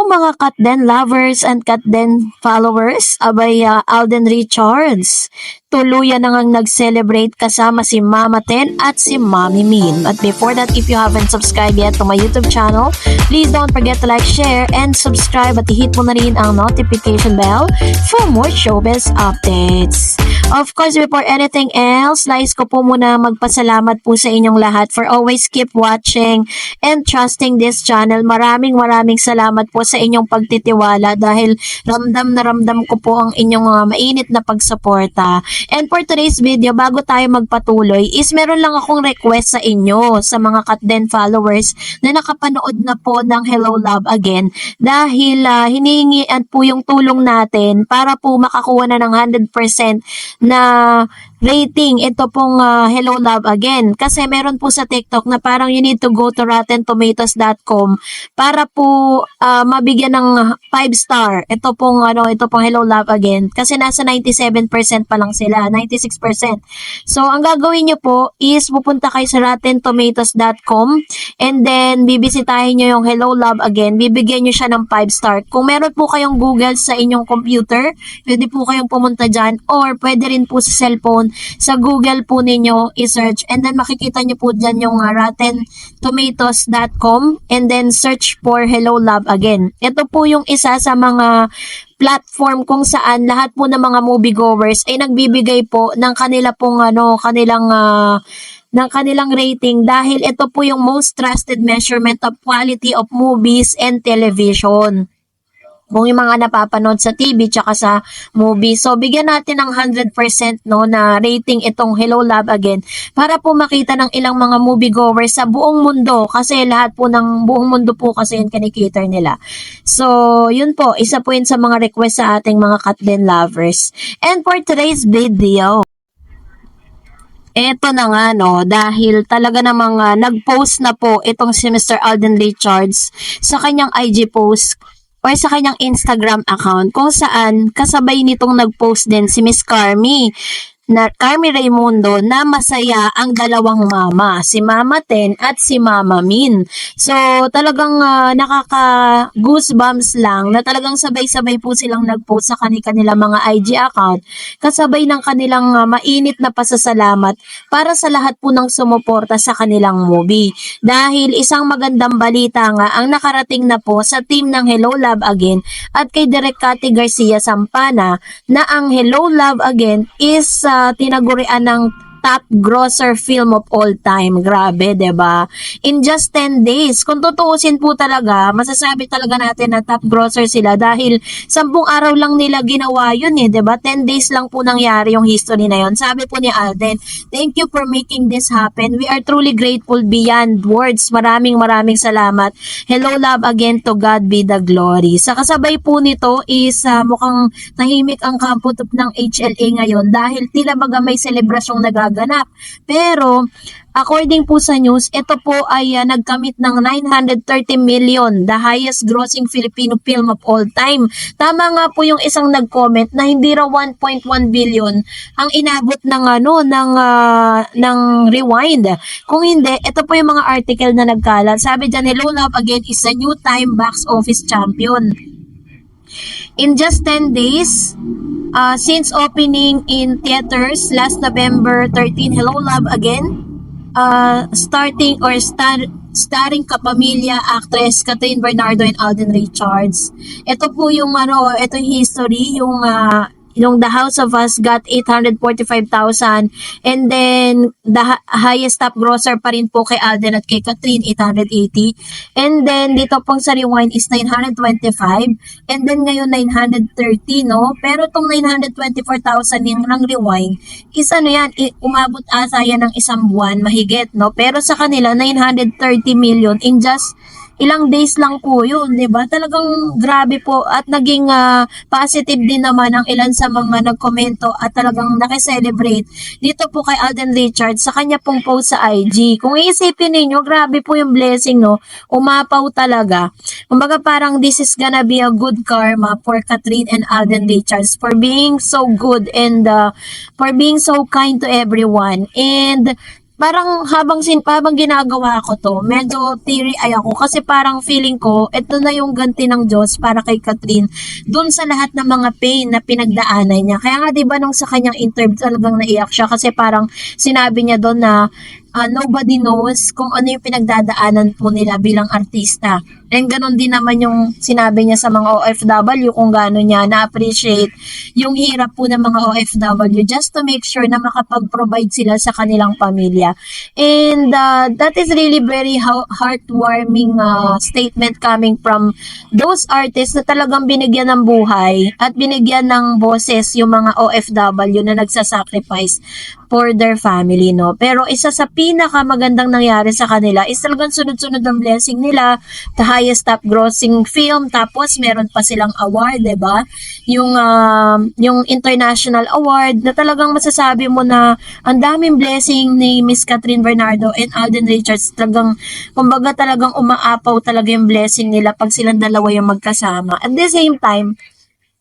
mga Katden lovers and Katden followers, abay Alden Richards. Tuluyan na ngang nag-celebrate kasama si Mama Ten at si Mami Min. But before that, if you haven't subscribed yet to my YouTube channel, please don't forget to like, share, and subscribe at i-hit mo na rin ang notification bell for more showbiz updates. Of course, before anything else, nais ko po muna magpasalamat po sa inyong lahat for always keep watching and trusting this channel. Maraming salamat po sa inyong pagtitiwala dahil ramdam ko po ang inyong mainit na pagsuporta. And for today's video, bago tayo magpatuloy, is meron lang akong request sa inyo, sa mga Katden followers na nakapanood na po ng Hello Love Again dahil hinihingian po yung tulong natin para po makakuha na ng 100% na rating ito pong Hello Love Again, kasi meron po sa TikTok na parang you need to go to rottentomatoes.com para po mabigyan ng 5 star ito pong Hello Love Again, kasi nasa 97% pa lang sila, 96%. So ang gagawin nyo po is pupunta kayo sa rottentomatoes.com and then bibisitahin nyo yung Hello Love Again, bibigyan nyo siya ng 5 star. Kung meron po kayong Google sa inyong computer, pwede po kayong pumunta dyan, or pwede rin po sa cellphone, sa Google po ninyo i-search, and then makikita nyo po dyan yung rottentomatoes.com and then search for Hello Love Again. Ito po yung isa sa mga platform kung saan lahat po ng mga moviegoers ay nagbibigay po ng kanila pong ng kanilang rating dahil ito po yung most trusted measurement of quality of movies and television. Kung yung mga napapanood sa TV tsaka sa movie. So, bigyan natin ng 100% na rating itong Hello Love Again para po makita ng ilang mga moviegoers sa buong mundo, kasi lahat po ng buong mundo po kasi yun kinikater nila. So, yun po, isa po yun sa mga request sa ating mga Katden lovers. And for today's video, eto na nga dahil talaga namang nag-post na po itong si Mr. Alden Richards sa kanyang IG post or sa kanyang Instagram account, kung saan kasabay nitong nag-post din si Miss Carmi Raimundo na masaya ang dalawang mama, si Mama Ten at si Mama Min. So talagang nakaka-goosebumps lang na talagang sabay-sabay po silang nag-post sa kanilang mga IG account kasabay ng kanilang mainit na pasasalamat para sa lahat po ng sumuporta sa kanilang movie. Dahil isang magandang balita nga ang nakarating na po sa team ng Hello Love Again at kay Direk Cathy Garcia Sampana na ang Hello Love Again is tinagurian ng top grosser film of all time. Grabe, 'di ba? In just 10 days. Kung tutuusin po talaga, masasabi talaga natin na top grosser sila dahil 10 araw lang nila ginawa 'yun 'di ba? 10 days lang po nangyari yung history na 'yon. Sabi po ni Alden, "Thank you for making this happen. We are truly grateful beyond words. Maraming salamat. Hello Love Again, to God be the glory." Sa kasabay po nito is mukhang tahimik ang kamputop ng HLA ngayon dahil tila baga may selebrasyong nagaganap. Pero according po sa news, ito po ay nagkamit ng 930 million, the highest grossing Filipino film of all time. Tama nga po yung isang nag-comment na hindi raw 1.1 billion ang inabot ng rewind. Kung hindi, ito po yung mga article na nagkalat. Sabi dyan, Hello Love Again is a new time box office champion. In just 10 days, since opening in theaters last November 13, Hello Love Again, starring kapamilya actress Catherine Bernardo and Alden Richards. Ito po yung ito yung history, yung The House of Us got 845,000, and then the highest top grosser pa rin po kay Alden at kay Catherine, 880, and then dito pong sa Rewind is 925, and then ngayon 930, pero itong 924,000 ng Rewind is umabot asa yan ng isang buwan mahigit, pero sa kanila 930 million in just ilang days lang po yun, di ba? Talagang grabe po at naging positive din naman ang ilan sa mga nagkomento at talagang nakiselebrate dito po kay Alden Richards sa kanya pong post sa IG. Kung iisipin ninyo, grabe po yung blessing, umapaw talaga. Kumbaga parang this is gonna be a good karma for Catherine and Alden Richards for being so good and for being so kind to everyone. And parang habang ginagawa ko 'to, medyo teary-eye ako kasi parang feeling ko eto na yung ganti ng Diyos para kay Catherine dun sa lahat ng mga pain na pinagdaanan niya. Kaya nga 'di ba nung sa kanyang interview talagang naiyak siya kasi parang sinabi niya dun na, nobody knows kung ano yung pinagdadaanan po nila bilang artista. And gano'n din naman yung sinabi niya sa mga OFW kung gaano niya na-appreciate yung hirap po ng mga OFW just to make sure na makapag-provide sila sa kanilang pamilya. And that is really very heartwarming statement coming from those artists na talagang binigyan ng buhay at binigyan ng boses yung mga OFW na nagsasacrifice for their family, no? Pero isa sa pinakamagandang nangyari sa kanila is talagang sunod-sunod ang blessing nila, the highest top grossing film, tapos meron pa silang award, 'di ba? Yung international award na talagang masasabi mo na ang daming blessing ni Miss Catherine Bernardo and Alden Richards. Talagang kumbaga talagang umaapaw talaga yung blessing nila pag silang dalawa yung magkasama. At the same time,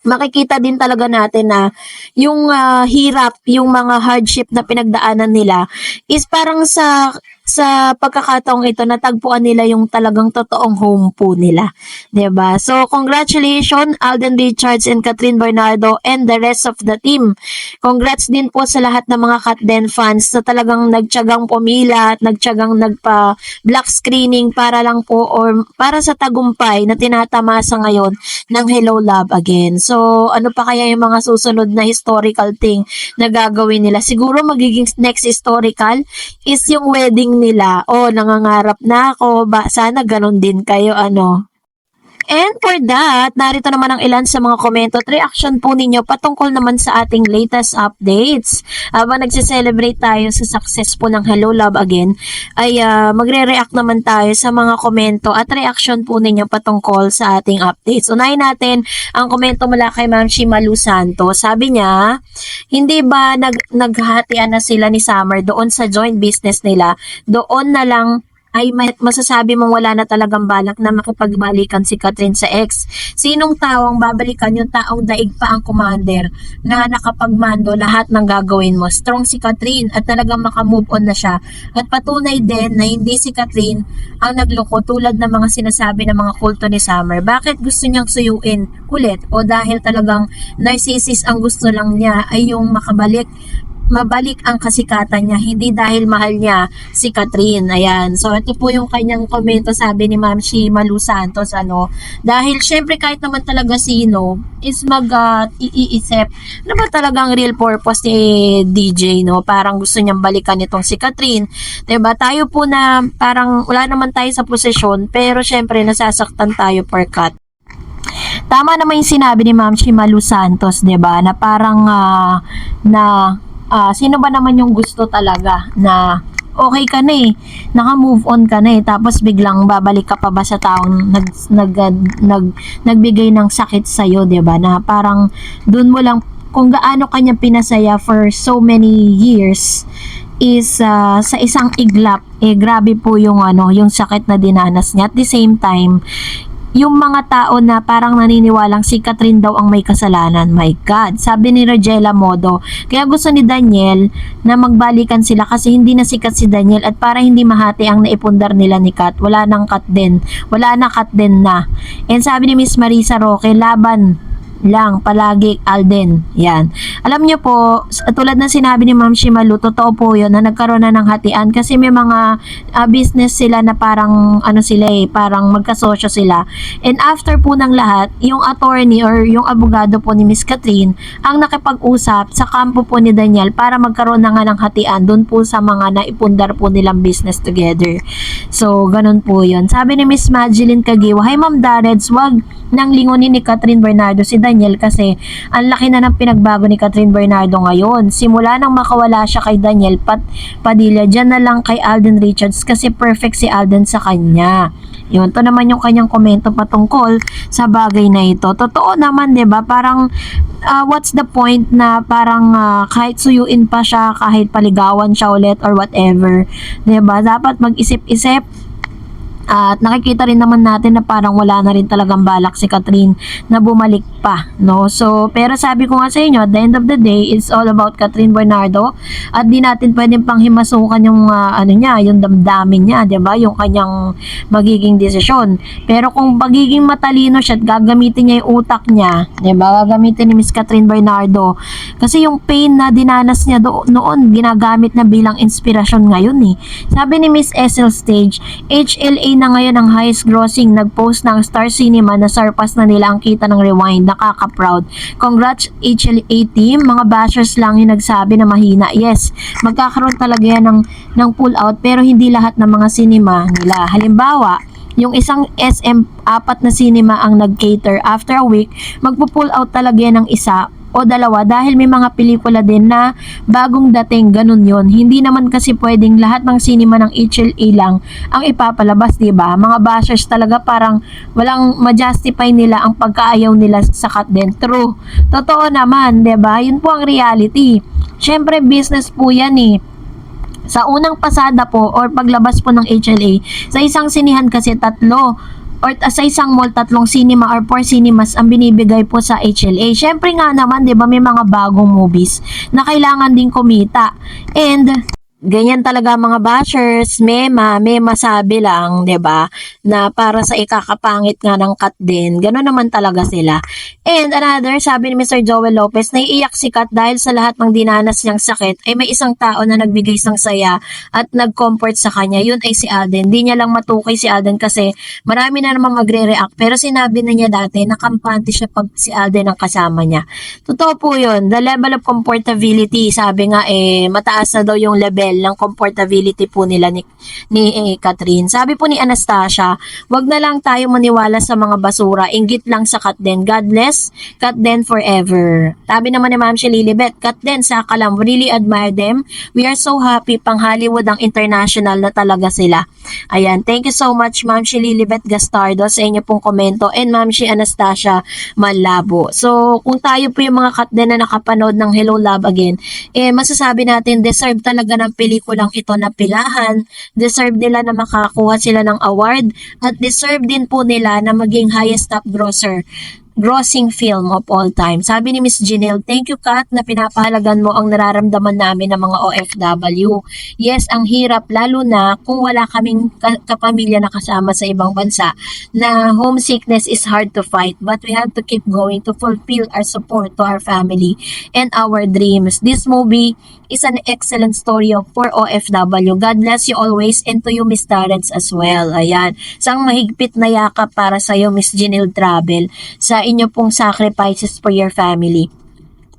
makikita din talaga natin na yung hirap, yung mga hardship na pinagdaanan nila is parang sa pagkakataong ito natagpuan nila yung talagang totoong home po nila, 'di ba? So congratulations Alden Richards and Catherine Bernardo and the rest of the team. Congrats din po sa lahat ng mga Katden fans na talagang nagtiyagang pumila at nagtiyagang nagpa black screening para lang po or para sa tagumpay na tinatamasa ngayon ng Hello Love Again. So ano pa kaya yung mga susunod na historical thing na gagawin nila? Siguro magiging next historical is yung wedding nila. Nangangarap na ako. Sana ganun din kayo, ano. And for that, narito naman ang ilan sa mga komento at reaction po ninyo patungkol naman sa ating latest updates. Habang nagse-celebrate tayo sa success po ng Hello Love Again, ay magre-react naman tayo sa mga komento at reaction po ninyo patungkol sa ating updates. Unahin natin ang komento mula kay Ma'am Shimalu Santos. Sabi niya, hindi ba naghahatian na sila ni Summer doon sa joint business nila? Doon na lang ay masasabi mong wala na talagang balak na makipagbalikan si Catherine sa ex. Sinong taong babalikan yung taong daig pa ang commander na nakapagmando lahat ng gagawin mo? Strong si Catherine at talagang makamove on na siya. At patunay din na hindi si Catherine ang nagloko tulad ng mga sinasabi ng mga kulto ni Summer. Bakit gusto niyang suyuin ulit? O dahil talagang narcissist ang gusto lang niya ay yung mabalik ang kasikatan niya, hindi dahil mahal niya si Catherine. Ayan. So, ito po yung kanyang komento, sabi ni Ma'am Shimalu Santos, dahil syempre kahit naman talaga sino is iisip ano ba talagang real purpose ni DJ, no? Parang gusto niyang balikan itong si Catherine. Diba? Tayo po na parang wala naman tayo sa posisyon, pero syempre nasasaktan tayo per cut. Tama naman yung sinabi ni Ma'am Shimalu Santos, 'di ba? Na parang sino ba naman yung gusto talaga na okay ka na naka-move on ka na tapos biglang babalik ka pa ba sa taong nagbigay ng sakit sa'yo, 'di ba? Na parang doon mo lang kung gaano kanya pinasaya for so many years is sa isang iglap, grabe po yung sakit na dinanas niya. At the same time, yung mga tao na parang naniniwalang si Catherine daw ang may kasalanan. My God. Sabi ni Regela Modo, kaya gusto ni Daniel na magbalikan sila kasi hindi na sikat si Daniel at para hindi mahati ang naipundar nila ni Kat. Wala nang Kat din. Wala na Kat din na. And sabi ni Miss Marisa Roque, laban lang palagi Alden. Yan. Alam niyo po, tulad ng sinabi ni Ma'am Shimalu, totoo po 'yon na nagkaroon na ng hatian kasi may mga business sila na parang parang magkasosyo sila. And after po ng lahat, yung attorney or yung abogado po ni Miss Catherine ang nakipag-usap sa kampo po ni Daniel para magkaroon na nga ng hatian doon po sa mga naipundar po nilang business together. So, ganun po 'yon. Sabi ni Miss Madeline Kagiwa, "Hi Ma'am Dareds, wag nang lingunin ni Catherine Bernardo si Daniel kasi ang laki na ng pinagbago ni Catherine Bernardo ngayon. Simula nang makawala siya kay Daniel Padilla, dyan na lang kay Alden Richards kasi perfect si Alden sa kanya." Yun, to naman yung kanyang komento patungkol sa bagay na ito. Totoo naman, 'di ba? Parang what's the point na parang kahit suyuin pa siya, kahit paligawan siya ulit or whatever, 'di ba? Dapat mag-isip-isip At nakikita rin naman natin na parang wala na rin talagang balak si Catherine na bumalik pa, no? So, pero sabi ko nga sa inyo, at the end of the day, it's all about Catherine Bernardo at di natin pwedeng panghimasukan yung yung damdamin niya, 'di ba? Yung kanyang magiging desisyon. Pero kung magiging matalino siya at gagamitin niya yung utak niya, 'di ba? Gagamitin ni Miss Catherine Bernardo. Kasi yung pain na dinanas niya noon, ginagamit na bilang inspirasyon ngayon eh. Sabi ni Miss Essel Stage, HLA na ngayon ang highest grossing. Nag-post ng Star Cinema na surpass na nila ang kita ng Rewind. Nakaka-proud. Congrats HLA team. Mga bashers lang yung nagsabi na mahina. Yes, magkakaroon talaga yan ng pull out pero hindi lahat ng mga cinema nila. Halimbawa, yung isang SM 4 na cinema ang nag-cater. After a week, magpo-pull out talaga yan ng isa o dalawa dahil may mga pelikula din na bagong dating, ganun yon. Hindi naman kasi pwedeng lahat ng cinema ng HLA lang ang ipapalabas, diba? Mga bashers talaga parang walang ma-justify nila ang pagkaayaw nila sa cut din. True. Totoo naman, diba? Yun po ang reality. Syempre, business po yan eh. Sa unang pasada po or paglabas po ng HLA, sa isang sinihan kasi 3 or sa isang mall 3 cinema or 4 cinemas ang binibigay po sa HLA. Syempre nga naman, 'di ba, may mga bagong movies na kailangan din kumita. And ganyan talaga mga bashers, may masabi lang, 'di ba, na para sa ikakapangit nga ng Kat din. Gano'n naman talaga sila. And another, sabi ni Mr. Joel Lopez, naiiyak si Kat dahil sa lahat ng dinanas niyang sakit ay may isang tao na nagbigay ng saya at nag-comfort sa kanya. Yun ay si Alden. Di niya lang matukoy si Alden kasi marami na naman magre-react. Pero sinabi na niya dati na kampante siya pag si Alden ang kasama niya. Totoo po yun. The level of comfortability, sabi nga mataas na daw yung level ng comfortability po nila ni Catherine. Sabi po ni Anastasia, wag na lang tayo maniwala sa mga basura. Inggit lang sa Kat din. God bless, Kat din forever. Sabi naman ni Ma'am si Lilibet, Kat din sa kalam, really admire them. We are so happy, pang Hollywood ang international na talaga sila. Ayan, thank you so much Ma'am si Lilibet Gastardo sa inyo pong komento and Ma'am si Anastasia Malabo. So, kung tayo po yung mga Kat din na nakapanood ng Hello Love Again, masasabi natin deserve talaga ng pelikulang ito na pilahan, deserve nila na makakuha sila ng award, at deserve din po nila na maging highest top grossing film of all time. Sabi ni Miss Janelle, thank you Kat na pinapahalagan mo ang nararamdaman namin ng mga OFW. Yes, ang hirap lalo na kung wala kaming kapamilya na kasama sa ibang bansa na homesickness is hard to fight but we have to keep going to fulfill our support to our family and our dreams. This movie is an excellent story for OFW. God bless you always and to you Miss Terence as well. Ayan. Isang mahigpit na yakap para sa iyo Miss Janelle Travel sa inyo pong sacrifices for your family.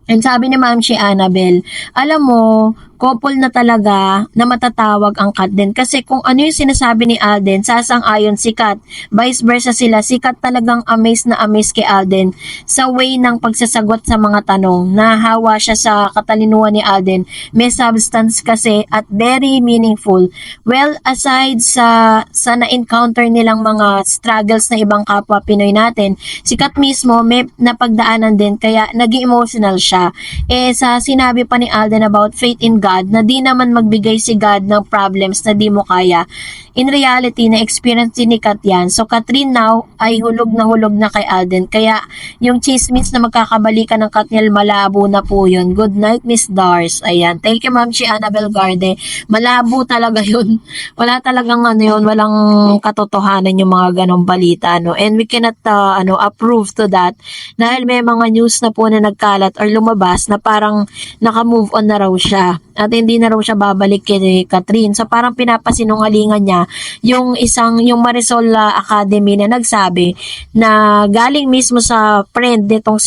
And sabi ni Ma'am si Annabel, alam mo, couple na talaga na matatawag ang Kat din. Kasi kung ano yung sinasabi ni Alden, sasang-ayon si Kat. Vice versa sila. Si Kat talagang amazed na amazed kay Alden sa way ng pagsasagot sa mga tanong. Nahawa siya sa katalinuhan ni Alden. May substance kasi at very meaningful. Well, aside sa na-encounter nilang mga struggles na ibang kapwa Pinoy natin, si Kat mismo may napagdaanan din kaya naging emotional siya. Sa sinabi pa ni Alden about faith in God, na di naman magbigay si God ng problems na di mo kaya. In reality, na-experience din ni Kat yan. So, Catherine now ay hulog na kay Alden. Kaya, yung chismis na magkakabalikan ng Katniel, malabo na po yun. Good night, Miss Dars. Ayan. Thank you, Ma'am si Annabel Garde. Malabo talaga yun. Wala talagang walang katotohanan yung mga ganong balita, no? And we cannot, approve to that. Dahil may mga news na po na nagkalat or lumabas na parang naka-move on na raw siya. At hindi na raw siya babalik kay Catherine. So, parang pinapasinungalingan niya yung Marisol Academy na nagsabi na galing mismo sa friend nitong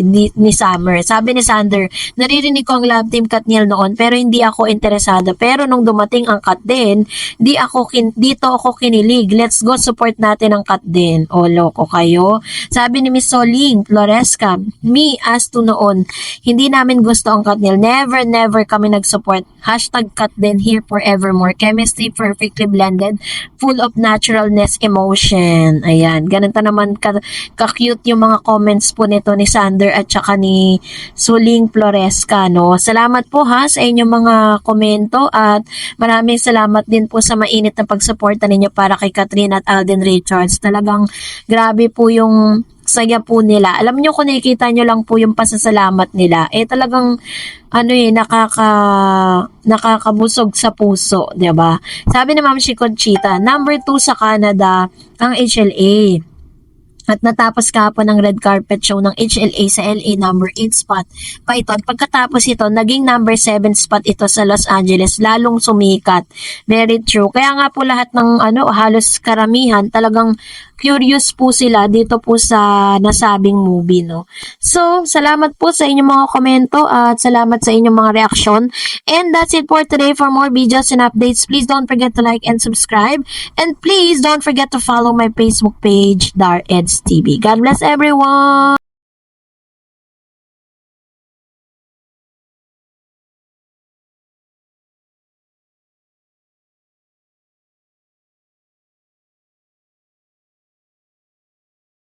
ni Summer. Sabi ni Sander, naririnig ko ang love team Katniel noon pero hindi ako interesado. Pero nung dumating ang Kat din, dito ako kinilig. Let's go support natin ang Kat din. O, loko kayo. Sabi ni Miss Soling Floresca, me as to noon, hindi namin gusto ang Katniel. Never kami nag-support. #Kat din here forevermore. Chemistry perfectly blended, full of naturalness, emotion. Ayan, ganito naman ka-cute yung mga comments po nito ni Sander at saka ni Suling Floresca, no? Salamat po ha sa inyong mga komento at maraming salamat din po sa mainit na pagsuporta ninyo para kay Catherine at Alden Richards. Talagang grabe po yung saya po nila. Alam nyo kung nakikita nyo lang po yung pasasalamat nila, talagang nakakabusog sa puso, 'di ba? Sabi ni Ma'am Conchita, number 2 sa Canada ang HLA. At natapos kahapon ng red carpet show ng HLA sa LA number 8 spot pa ito. At pagkatapos ito, naging number 7 spot ito sa Los Angeles, lalong sumikat. Very true. Kaya nga po lahat ng halos karamihan, talagang curious po sila dito po sa nasabing movie, no? So, salamat po sa inyong mga komento at salamat sa inyong mga reaksyon. And that's it for today. For more videos and updates, please don't forget to like and subscribe. And please don't forget to follow my Facebook page, Dar Eds TV. God bless everyone!